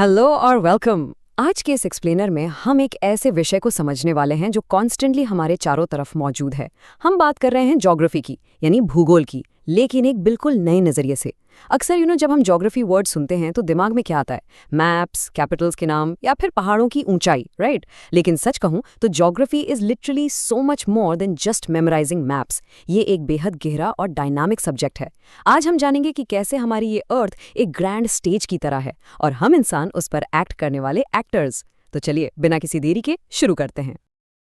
Hello और welcome. आज के इस एक्सप्लेनर में हम एक ऐसे विषय को समझने वाले हैं जो कॉन्स्टेंटली हमारे चारों तरफ मौजूद है। हम बात कर रहे हैं ज्योग्राफी की, यानी भूगोल की, लेकिन एक बिल्कुल नए नज़रिए से। अक्सर जब हम ज्योग्राफी वर्ड सुनते हैं तो दिमाग में क्या आता है? मैप्स, कैपिटल्स के नाम या फिर पहाड़ों की ऊंचाई, राइट? लेकिन सच कहूं तो geography is literally so much more than just memorising maps. ये एक बेहद गहरा और डायनामिक सब्जेक्ट है। आज हम जानेंगे कि कैसे हमारी ये अर्थ एक ग्रैंड स्टेज की तरह है और हम इंसान उस पर एक्ट करने वाले एक्टर्स। तो चलिए बिना किसी देरी के शुरू करते हैं।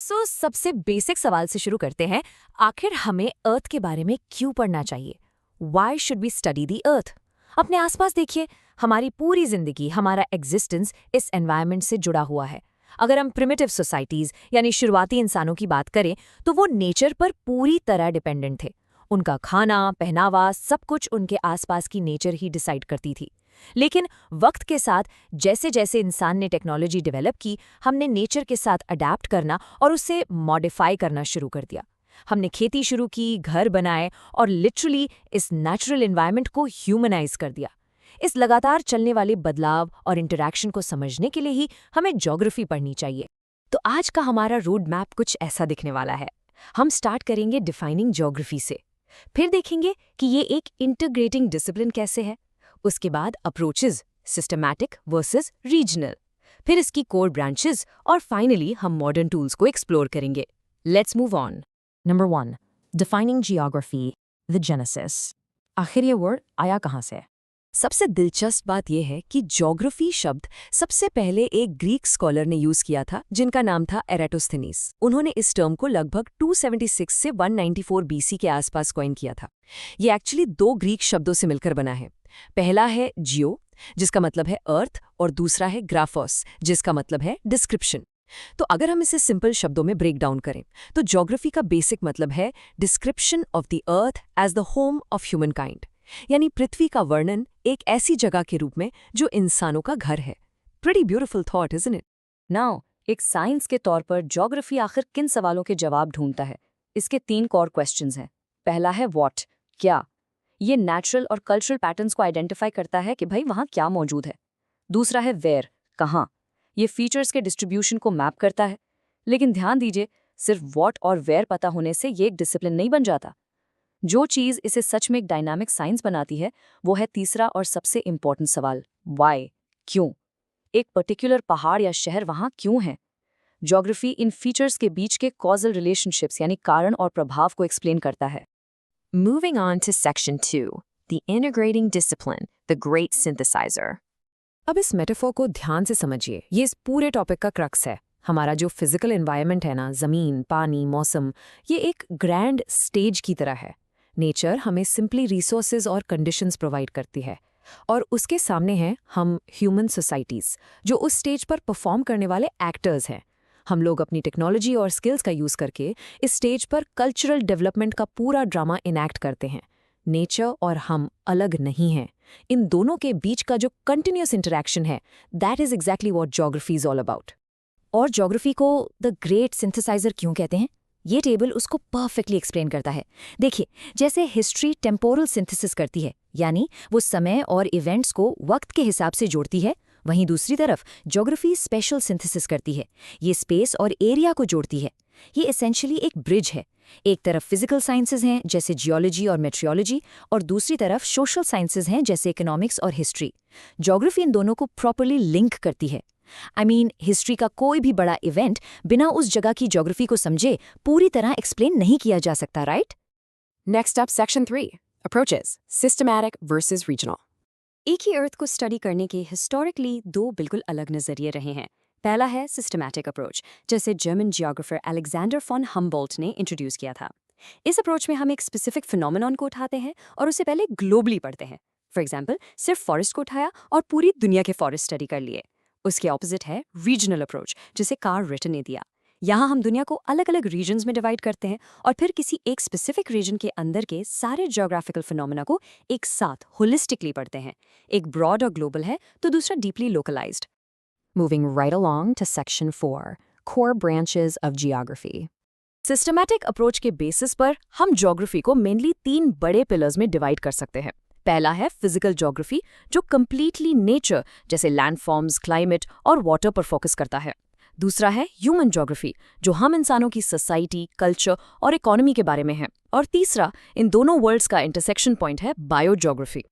सबसे बेसिक सवाल से शुरू करते हैं। आखिर हमें अर्थ के बारे में क्यों पढ़ना चाहिए? Why should we study the earth? अपने आसपास देखिए, हमारी पूरी जिंदगी, हमारा एग्जिस्टेंस इस एनवायरनमेंट से जुड़ा हुआ है। अगर हम प्रिमिटिव सोसाइटीज यानी शुरुआती इंसानों की बात करें तो वो नेचर पर पूरी तरह डिपेंडेंट थे। उनका खाना, पहनावा, सब कुछ उनके आसपास की नेचर ही डिसाइड करती थी। लेकिन वक्त के साथ जैसे जैसे इंसान ने टेक्नोलॉजी डेवलप की, हमने नेचर के साथ अडेप्ट करना और उसे मॉडिफाई करना शुरू कर दिया। हमने खेती शुरू की, घर बनाए और लिटरली इस नेचुरल एनवायरनमेंट को ह्यूमनाइज कर दिया। इस लगातार चलने वाले बदलाव और इंटरैक्शन को समझने के लिए ही हमें ज्योग्राफी पढ़नी चाहिए। तो आज का हमारा रोड मैप कुछ ऐसा दिखने वाला है। हम स्टार्ट करेंगे डिफाइनिंग ज्योग्राफी से, फिर देखेंगे कि ये एक इंटीग्रेटिंग डिसिप्लिन कैसे है। उसके बाद अप्रोचेस, सिस्टमैटिक वर्सेस रीजनल, फिर इसकी कोर ब्रांचेस और फाइनली हम मॉडर्न टूल्स को एक्सप्लोर करेंगे। Let's move on. Number 1, defining geography, the genesis. आखिर ये वर्ड आया कहाँ से? सबसे दिलचस्प बात यह है कि ज्योग्राफी शब्द सबसे पहले एक ग्रीक स्कॉलर ने यूज किया था जिनका नाम था एराटोस्थेनीस। उन्होंने इस टर्म को लगभग 276 से 194 बीसी के आसपास कॉइन किया था। ये एक्चुअली दो ग्रीक शब्दों से मिलकर बना है। पहला है जियो, जिसका मतलब है अर्थ, और दूसरा है ग्राफोस, जिसका मतलब है डिस्क्रिप्शन। तो अगर हम इसे सिंपल शब्दों में ब्रेक डाउन करें तो ज्योग्राफी का बेसिक मतलब है description of the earth as the home of human kind, यानी पृथ्वी का वर्णन एक ऐसी जगह के रूप में जो इंसानों का घर है। Pretty beautiful thought, isn't it? Now, एक साइंस के तौर पर ज्योग्राफी आखिर किन सवालों के जवाब ढूंढता है? इसके 3 कोर क्वेश्चंस हैं। पहला है व्हाट, क्या। ये नेचुरल और कल्चरल पैटर्न्स को आइडेंटिफाई करता है कि भाई वहाँ क्या मौजूद है। दूसरा है वेयर, कहाँ। ये फीचर्स के डिस्ट्रीब्यूशन को मैप करता है। लेकिन ध्यान दीजिए, सिर्फ व्हाट और वेयर पता होने से ये एक डिसिप्लिन नहीं बन जाता। जो चीज़ इसे सच में एक डायनामिक साइंस बनाती है वो है तीसरा और सबसे इंपॉर्टेंट सवाल, वाई, क्यों। एक पर्टिकुलर पहाड़ या शहर वहाँ क्यों है। ज्योग्राफी इन फीचर्स के बीच के कॉजल रिलेशनशिप्स यानी कारण और प्रभाव को एक्सप्लेन करता है। Moving on to Section 2, the integrating discipline, the great synthesizer. अब इस मेटाफोर को ध्यान से समझिए। ये इस पूरे टॉपिक का क्रक्स है। हमारा जो फिजिकल एनवायरनमेंट है ना, ज़मीन, पानी, मौसम, ये एक ग्रैंड स्टेज की तरह है। नेचर हमें सिंपली रिसोर्सेज और कंडीशंस प्रोवाइड करती है, और उसके सामने हैं हम ह्यूमन सोसाइटीज़, जो उस स्टेज पर परफॉर्म करने वाले एक्टर्स हैं। हम लोग अपनी टेक्नोलॉजी और स्किल्स का यूज़ करके इस स्टेज पर कल्चरल डेवलपमेंट का पूरा ड्रामा इनैक्ट करते हैं। नेचर और हम अलग नहीं हैं। इन दोनों के बीच का जो कंटिन्यूस इंटरैक्शन है, that is exactly what geography is all about. और ज्योग्राफी को द ग्रेट सिंथेसाइजर क्यों कहते हैं? ये टेबल उसको परफेक्टली एक्सप्लेन करता है। देखिए, जैसे हिस्ट्री टेम्पोरल सिंथेसिस करती है, यानी वो समय और इवेंट्स को वक्त के हिसाब से जोड़ती है, वहीं दूसरी तरफ ज्योग्राफी स्पेशल सिंथेसिस करती है। ये स्पेस और एरिया को जोड़ती है। ये एसेंशियली एक ब्रिज है। एक तरफ फिजिकल साइंसेज हैं जैसे जियोलॉजी और मेट्रियोलॉजी, और दूसरी तरफ सोशल साइंसेज हैं जैसे इकोनॉमिक्स और हिस्ट्री। ज्योग्राफी इन दोनों को प्रॉपर्ली लिंक करती है। हिस्ट्री का कोई भी बड़ा इवेंट बिना उस जगह की ज्योग्राफी को समझे पूरी तरह एक्सप्लेन नहीं किया जा सकता, right? Next up, Section 3, approaches, systematic versus regional. एक ही अर्थ को स्टडी करने के हिस्टोरिकली 2 बिल्कुल अलग नजरिए रहे हैं। पहला है सिस्टमैटिक अप्रोच, जैसे German geographer Alexander von Humboldt ने इंट्रोड्यूस किया था। इस अप्रोच में हम एक स्पेसिफिक फिनोमेनॉन को उठाते हैं और उसे पहले ग्लोबली पढ़ते हैं। फॉर एग्जाम्पल, सिर्फ फॉरेस्ट को उठाया और पूरी दुनिया के फॉरेस्ट स्टडी कर लिए। उसके ऑपोजिट है रीजनल अप्रोच, जिसे कार्ल रिटन ने दिया। यहाँ हम दुनिया को अलग अलग रीजन्स में डिवाइड करते हैं और फिर किसी एक स्पेसिफिक रीजन के अंदर के सारे ज्योग्राफिकल फिनोमेना को एक साथ होलिस्टिकली पढ़ते हैं। एक ब्रॉड और ग्लोबल है तो दूसरा deeply localised. Moving right along to Section 4, core branches of geography. Systematic approach के बेसिस पर हम ज्योग्राफी को मेनली 3 बड़े पिलर्स में डिवाइड कर सकते हैं। पहला है फिजिकल ज्योग्राफी, जो कंप्लीटली नेचर जैसे लैंडफॉर्म्स, क्लाइमेट और वाटर पर फोकस करता है। दूसरा है ह्यूमन ज्योग्राफी, जो हम इंसानों की सोसाइटी, कल्चर और इकोनॉमी के बारे में है। और तीसरा, इन दोनों वर्ल्ड्स का इंटरसेक्शन पॉइंट है बायो ज्योग्राफी।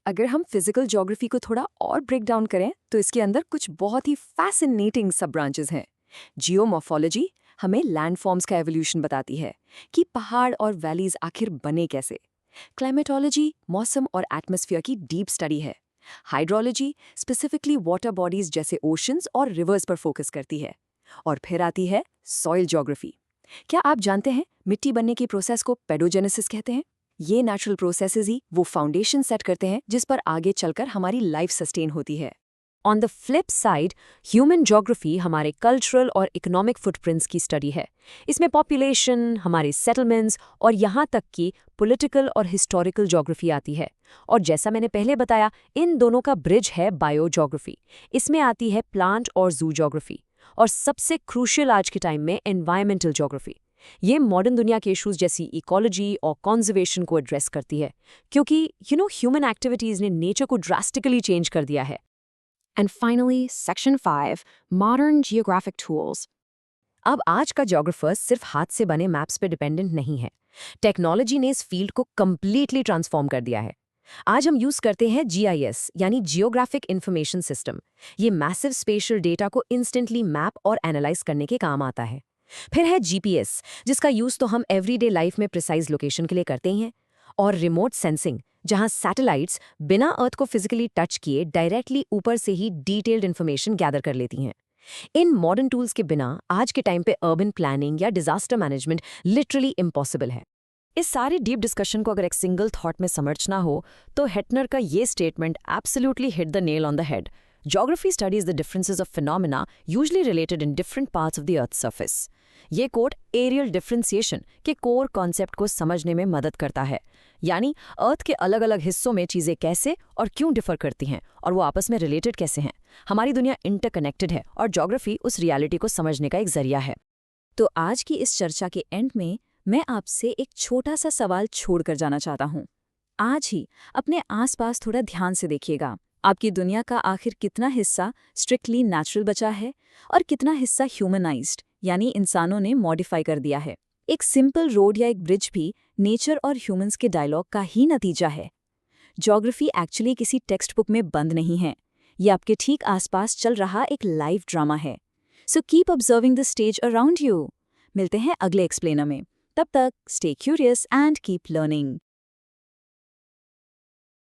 अगर हम फिजिकल ज्योग्राफी को थोड़ा और ब्रेक डाउन करें तो इसके अंदर कुछ बहुत ही फैसिनेटिंग सब ब्रांचेस हैं। जियोमॉर्फोलॉजी हमें लैंडफॉर्म्स का एवोल्यूशन बताती है कि पहाड़ और वैलीज आखिर बने कैसे। क्लाइमेटोलॉजी मौसम और एटमॉस्फेयर की डीप स्टडी है। हाइड्रोलॉजी स्पेसिफिकली वाटर बॉडीज जैसे ओशंस और रिवर्स पर फोकस करती है। और फिर आती है सॉइल ज्योग्राफी। क्या आप जानते हैं मिट्टी बनने की प्रोसेस को पेडोजेनेसिस कहते हैं? ये नेचुरल प्रोसेसेस ही वो फाउंडेशन सेट करते हैं जिस पर आगे चलकर हमारी लाइफ सस्टेन होती है। On the flip side, human geography हमारे कल्चरल और इकोनॉमिक फुटप्रिंट्स की स्टडी है। इसमें पॉपुलेशन, हमारे सेटलमेंट्स और यहाँ तक कि पॉलिटिकल और हिस्टोरिकल ज्योग्राफी आती है। और जैसा मैंने पहले बताया, इन दोनों का ब्रिज है बायो ज्योग्राफी। इसमें आती है प्लांट और जू ज्योग्राफी। और सबसे क्रूशियल आज के टाइम में एनवायरमेंटल ज्योग्राफी। ये मॉडर्न दुनिया के इश्यूज जैसी इकोलॉजी और कंजर्वेशन को एड्रेस करती है, क्योंकि ह्यूमन एक्टिविटीज ने नेचर को ड्रास्टिकली चेंज कर दिया है। And finally, Section 5, Modern Geographic Tools. अब आज का ज्योग्राफर सिर्फ हाथ से बने मैप्स पे डिपेंडेंट नहीं है। टेक्नोलॉजी ने इस फील्ड को कंप्लीटली ट्रांसफॉर्म कर दिया है। आज हम यूज करते हैं GIS यानी जियोग्राफिक इंफॉर्मेशन सिस्टम। ये मैसिव स्पेशियल डेटा को इंस्टेंटली मैप और एनालाइज करने के काम आता है। फिर है GPS, जिसका यूज तो हम एवरीडे लाइफ में प्रिसाइज लोकेशन के लिए करते ही हैं। और रिमोट सेंसिंग, जहां सैटेलाइट्स बिना अर्थ को फिजिकली टच किए डायरेक्टली ऊपर से ही डिटेल्ड इन्फॉर्मेशन गैदर कर लेती हैं। इन मॉडर्न टूल्स के बिना आज के टाइम पे अर्बन प्लानिंग या डिजास्टर मैनेजमेंट लिटरली इम्पॉसिबल है। इस सारे डीप डिस्कशन को अगर एक सिंगल थॉट में समझना हो तो हेटनर का ये statement absolutely hit the nail on the head. Geography studies the differences of phenomena usually related in different parts of the Earth's surface. ये कोड एरियल डिफरेंशिएशन के कोर कॉन्सेप्ट को समझने में मदद करता है, यानी अर्थ के अलग अलग हिस्सों में चीज़ें कैसे और क्यों डिफर करती हैं और वो आपस में रिलेटेड कैसे हैं। हमारी दुनिया इंटरकनेक्टेड है और ज्योग्राफी उस रियलिटी को समझने का एक जरिया है। तो आज की इस चर्चा के एंड में मैं आपसे एक छोटा सा सवाल छोड़कर जाना चाहता हूँ। आज ही अपने आसपास थोड़ा ध्यान से देखिएगा। आपकी दुनिया का आखिर कितना हिस्सा स्ट्रिक्टली नेचुरल बचा है और कितना हिस्सा ह्यूमनाइज्ड यानी इंसानों ने मॉडिफाई कर दिया है। एक सिंपल रोड या एक ब्रिज भी नेचर और ह्यूमंस के डायलॉग का ही नतीजा है। ज्योग्राफी एक्चुअली किसी टेक्स्ट बुक में बंद नहीं है, ये आपके ठीक आसपास चल रहा एक लाइव ड्रामा है। So keep observing the stage around you. मिलते हैं अगले एक्सप्लेनर में। तब तक stay curious and keep learning.